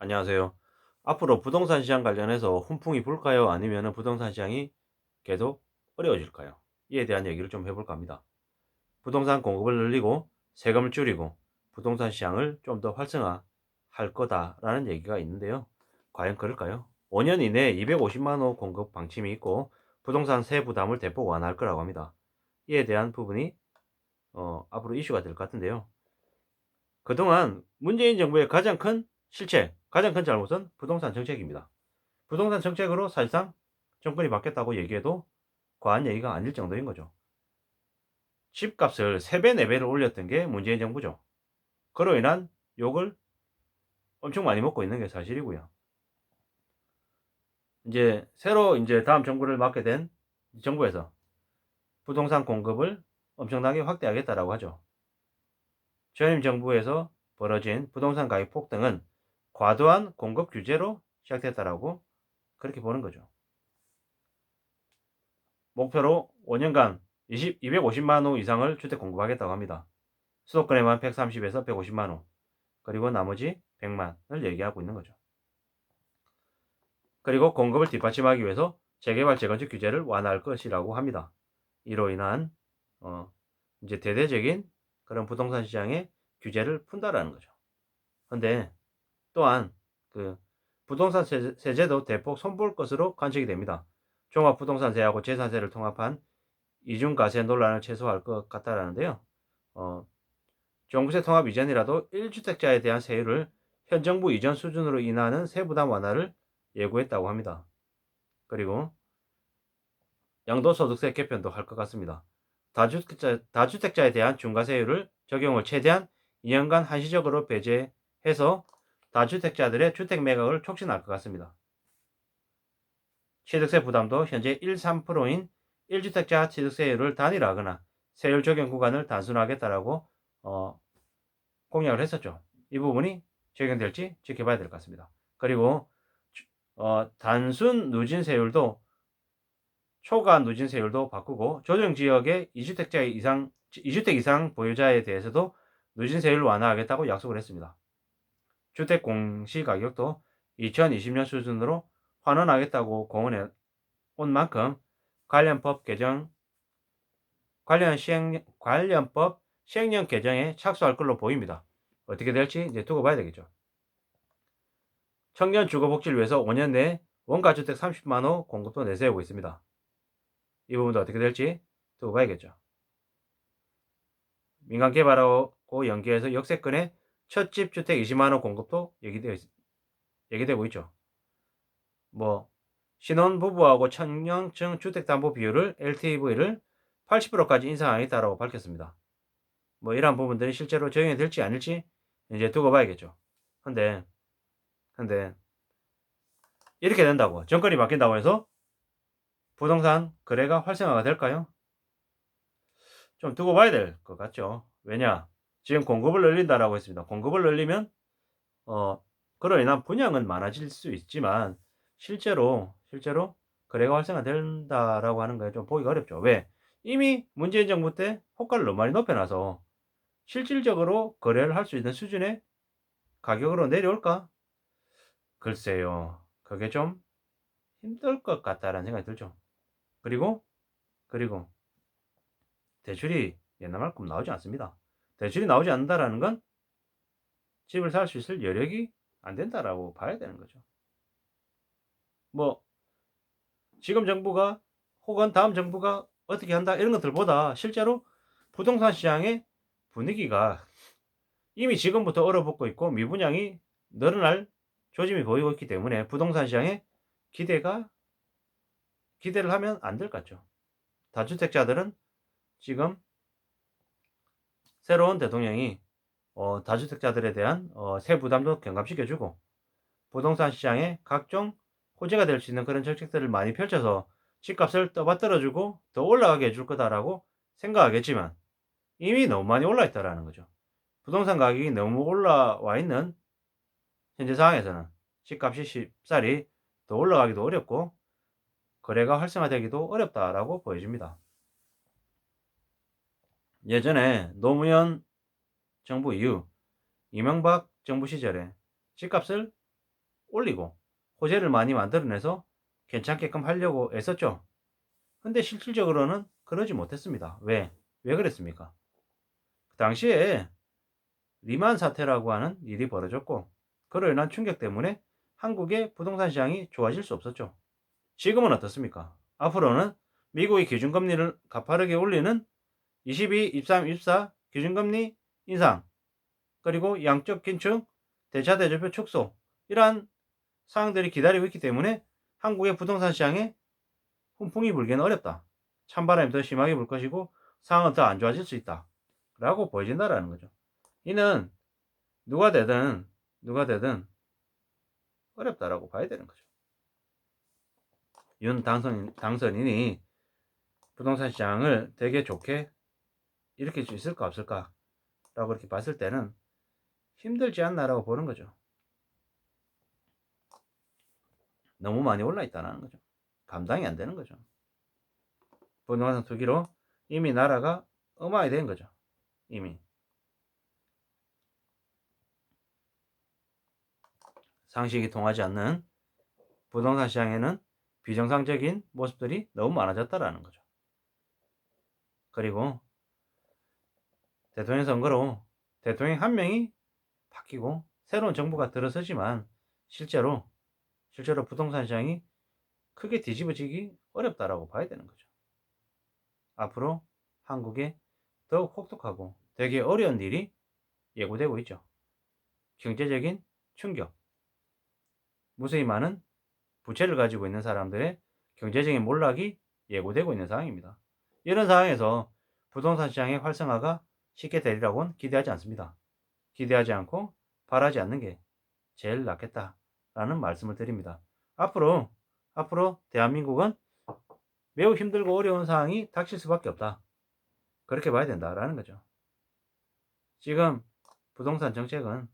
안녕하세요. 앞으로 부동산 시장 관련해서 훈풍이 불까요? 아니면 부동산 시장이 계속 어려워질까요? 이에 대한 얘기를 좀 해볼까 합니다. 부동산 공급을 늘리고 세금을 줄이고 부동산 시장을 좀 더 활성화할 거다라는 얘기가 있는데요. 과연 그럴까요? 5년 이내에 250만 호 공급 방침이 있고 부동산 세 부담을 대폭 완화할 거라고 합니다. 이에 대한 부분이 앞으로 이슈가 될 것 같은데요. 그동안 문재인 정부의 가장 큰 실책, 가장 큰 잘못은 부동산 정책입니다. 부동산 정책으로 사실상 정권이 바뀌었다고 얘기해도 과한 얘기가 아닐 정도인 거죠. 집값을 3배, 4배를 올렸던 게 문재인 정부죠. 그로 인한 욕을 엄청 많이 먹고 있는 게 사실이고요. 이제 새로 이제 다음 정부를 맡게 된 정부에서 부동산 공급을 엄청나게 확대하겠다라고 하죠. 전임 정부에서 벌어진 부동산 가격 폭등은 과도한 공급 규제로 시작됐다라고 그렇게 보는 거죠. 목표로 5년간 250만 호 이상을 주택 공급하겠다고 합니다. 수도권에만 130에서 150만 호, 그리고 나머지 100만을 얘기하고 있는 거죠. 그리고 공급을 뒷받침하기 위해서 재개발, 재건축 규제를 완화할 것이라고 합니다. 이로 인한 어, 이제 대대적인 그런 부동산 시장의 규제를 푼다라는 거죠. 근데 또한 그 부동산 세제도 대폭 손볼 것으로 관측이 됩니다. 종합부동산세하고 재산세를 통합한 이중과세 논란을 최소화할 것 같다라는데요. 어, 종부세 통합 이전이라도 1주택자에 대한 세율을 현 정부 이전 수준으로 인하하는 세부담 완화를 예고했다고 합니다. 그리고 양도소득세 개편도 할 것 같습니다. 다주택자에 대한 중과세율을 적용을 최대한 2년간 한시적으로 배제해서 다주택자들의 주택 매각을 촉진할 것 같습니다. 취득세 부담도 현재 1, 3%인 1주택자 취득세율을 단일화하거나 세율 적용 구간을 단순화하겠다라고 공약을 했었죠. 이 부분이 적용될지 지켜봐야 될 것 같습니다. 그리고 단순 누진세율도 초과 누진세율도 바꾸고 조정지역의 2주택 이상 보유자에 대해서도 누진세율을 완화하겠다고 약속을 했습니다. 주택 공시가격도 2020년 수준으로 환원하겠다고 공언해 온 만큼 관련법 개정, 관련법 시행령 개정에 착수할 걸로 보입니다. 어떻게 될지 이제 두고 봐야 되겠죠. 청년 주거복지를 위해서 5년 내에 원가주택 30만 호 공급도 내세우고 있습니다. 이 부분도 어떻게 될지 두고 봐야겠죠. 민간 개발하고 연계해서 역세권의 첫집 주택 20만 호 공급도 얘기되고 있죠. 뭐 신혼부부하고 청년층 주택담보 비율을 LTV를 80%까지 인상하겠다고 밝혔습니다. 뭐 이러한 부분들이 실제로 적용이 될지 아닐지 이제 두고 봐야겠죠. 근데 이렇게 된다고 정권이 바뀐다고 해서 부동산 거래가 활성화가 될까요? 좀 두고 봐야 될 것 같죠. 왜냐? 지금 공급을 늘린다라고 했습니다. 공급을 늘리면 어 그로 인한 분양은 많아질 수 있지만 실제로 거래가 활성화된다라고 하는 거에 좀 보기가 어렵죠. 왜? 이미 문재인 정부 때 호가를 너무 많이 높여 놔서 실질적으로 거래를 할 수 있는 수준의 가격으로 내려올까? 글쎄요. 그게 좀 힘들 것 같다라는 생각이 들죠. 그리고 그리고 대출이 옛날만큼 나오지 않습니다. 대출이 나오지 않는다라는 건 집을 살 수 있을 여력이 안 된다라고 봐야 되는 거죠. 뭐 지금 정부가 혹은 다음 정부가 어떻게 한다 이런 것들보다 실제로 부동산 시장의 분위기가 이미 지금부터 얼어붙고 있고 미분양이 늘어날 조짐이 보이고 있기 때문에 부동산 시장에 기대가 기대를 하면 안 될 것 같죠. 다주택자들은 지금 새로운 대통령이 다주택자들에 대한 세부담도 경감시켜주고 부동산 시장에 각종 호재가 될 수 있는 그런 정책들을 많이 펼쳐서 집값을 떠받들어주고 더 올라가게 해줄 거다라고 생각하겠지만 이미 너무 많이 올라 있다라는 거죠. 부동산 가격이 너무 올라와 있는 현재 상황에서는 집값이 쉽사리 더 올라가기도 어렵고 거래가 활성화되기도 어렵다라고 보여집니다. 예전에 노무현 정부 이후 이명박 정부 시절에 집값을 올리고 호재를 많이 만들어내서 괜찮게끔 하려고 애썼죠. 근데 실질적으로는 그러지 못했습니다. 왜? 왜 그랬습니까? 그 당시에 리만 사태라고 하는 일이 벌어졌고 그로 인한 충격 때문에 한국의 부동산 시장이 좋아질 수 없었죠. 지금은 어떻습니까? 앞으로는 미국이 기준금리를 가파르게 올리는 22, 23, 24 기준금리 인상 그리고 양적 긴축, 대차대조표 축소 이러한 사항들이 기다리고 있기 때문에 한국의 부동산 시장에 훈풍이 불기는 어렵다. 찬바람이 더 심하게 불 것이고 상황은 더 안 좋아질 수 있다. 라고 보여진다라는 거죠. 이는 누가 되든 어렵다라고 봐야 되는 거죠. 윤 당선인이 부동산 시장을 되게 좋게 일으킬 수 있을까 없을까 라고 이렇게 봤을 때는 힘들지 않나라고 보는 거죠. 너무 많이 올라 있다는 거죠. 감당이 안 되는 거죠. 부동산 투기로 이미 나라가 어마어마하게 된 거죠. 이미 상식이 통하지 않는 부동산 시장에는 비정상적인 모습들이 너무 많아졌다라는 거죠. 그리고 대통령 선거로 대통령 한 명이 바뀌고 새로운 정부가 들어서지만 실제로 부동산 시장이 크게 뒤집어지기 어렵다라고 봐야 되는 거죠. 앞으로 한국에 더욱 혹독하고 되게 어려운 일이 예고되고 있죠. 경제적인 충격, 무수히 많은 부채를 가지고 있는 사람들의 경제적인 몰락이 예고되고 있는 상황입니다. 이런 상황에서 부동산 시장의 활성화가 쉽게 되리라고는 기대하지 않습니다. 기대하지 않고 바라지 않는 게 제일 낫겠다라는 말씀을 드립니다. 앞으로 대한민국은 매우 힘들고 어려운 상황이 닥칠 수밖에 없다. 그렇게 봐야 된다라는 거죠. 지금 부동산 정책은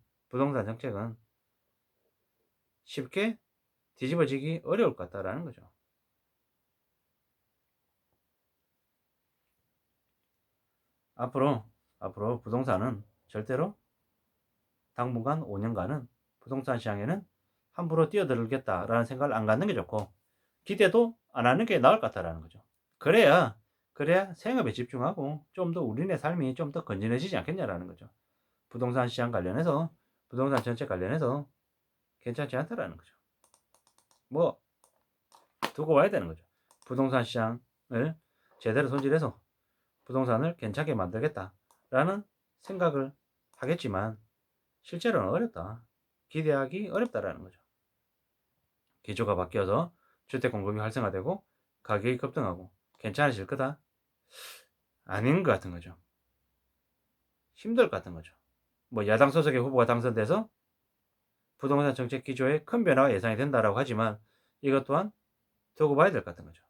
쉽게 뒤집어지기 어려울 것 같다라는 거죠. 앞으로 부동산은 절대로 당분간 5년간은 부동산 시장에는 함부로 뛰어들겠다라는 생각을 안 갖는 게 좋고 기대도 안 하는 게 나을 것 같다라는 거죠. 그래야 생업에 집중하고 좀 더 우리네 삶이 좀 더 건전해지지 않겠냐라는 거죠. 부동산 시장 관련해서 부동산 정책 관련해서 괜찮지 않다라는 거죠. 뭐 두고 와야 되는 거죠. 부동산 시장을 제대로 손질해서 부동산을 괜찮게 만들겠다라는 생각을 하겠지만 실제로는 어렵다. 기대하기 어렵다라는 거죠. 기조가 바뀌어서 주택 공급이 활성화되고 가격이 급등하고 괜찮아질 거다? 아닌 것 같은 거죠. 힘들 것 같은 거죠. 뭐 야당 소속의 후보가 당선돼서 부동산 정책 기조에 큰 변화가 예상이 된다라고 하지만 이것 또한 두고 봐야 될 것 같은 거죠.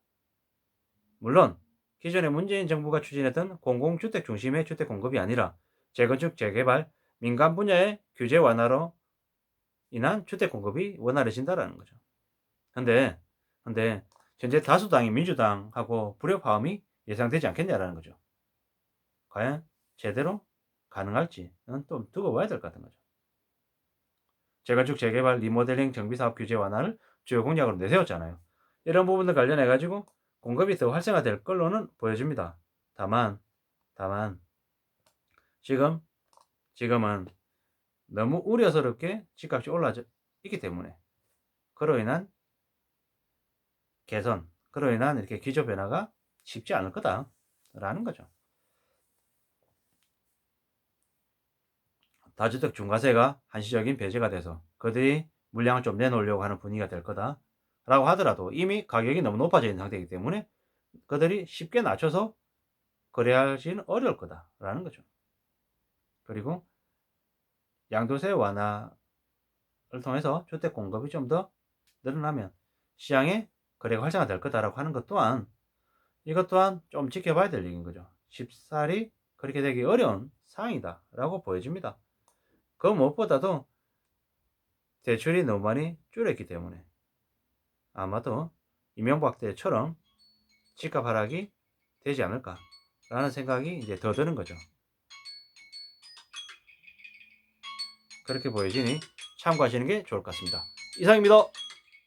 물론 기존의 문재인 정부가 추진했던 공공주택 중심의 주택 공급이 아니라 재건축, 재개발, 민간 분야의 규제 완화로 인한 주택 공급이 원활해진다라는 거죠. 근데 현재 다수당인 민주당하고 불협화음이 예상되지 않겠냐라는 거죠. 과연 제대로 가능할지는 좀 두고 봐야 될 것 같은 거죠. 재건축, 재개발, 리모델링, 정비사업 규제 완화를 주요 공약으로 내세웠잖아요. 이런 부분들 관련해 가지고 공급이 더 활성화될 걸로는 보여집니다. 다만 지금은 너무 우려스럽게 집값이 올라져 있기 때문에 그로 인한 개선, 그로 인한 이렇게 기조 변화가 쉽지 않을 거다라는 거죠. 다주택 중과세가 한시적인 배제가 돼서 그들이 물량을 좀 내놓으려고 하는 분위기가 될 거다라고 하더라도 이미 가격이 너무 높아져 있는 상태이기 때문에 그들이 쉽게 낮춰서 거래하기는 어려울 거다라는 거죠. 그리고 양도세 완화를 통해서 주택 공급이 좀 더 늘어나면 시장의 거래가 활성화될 거다라고 하는 것 또한 이것 또한 좀 지켜봐야 될 얘기인 거죠. 쉽사리 그렇게 되기 어려운 상황이다라고 보여집니다. 그 무엇보다도 대출이 너무 많이 줄었기 때문에 아마도 이명박 때처럼 집값 하락이 되지 않을까라는 생각이 이제 더 드는 거죠. 그렇게 보여지니 참고하시는 게 좋을 것 같습니다. 이상입니다.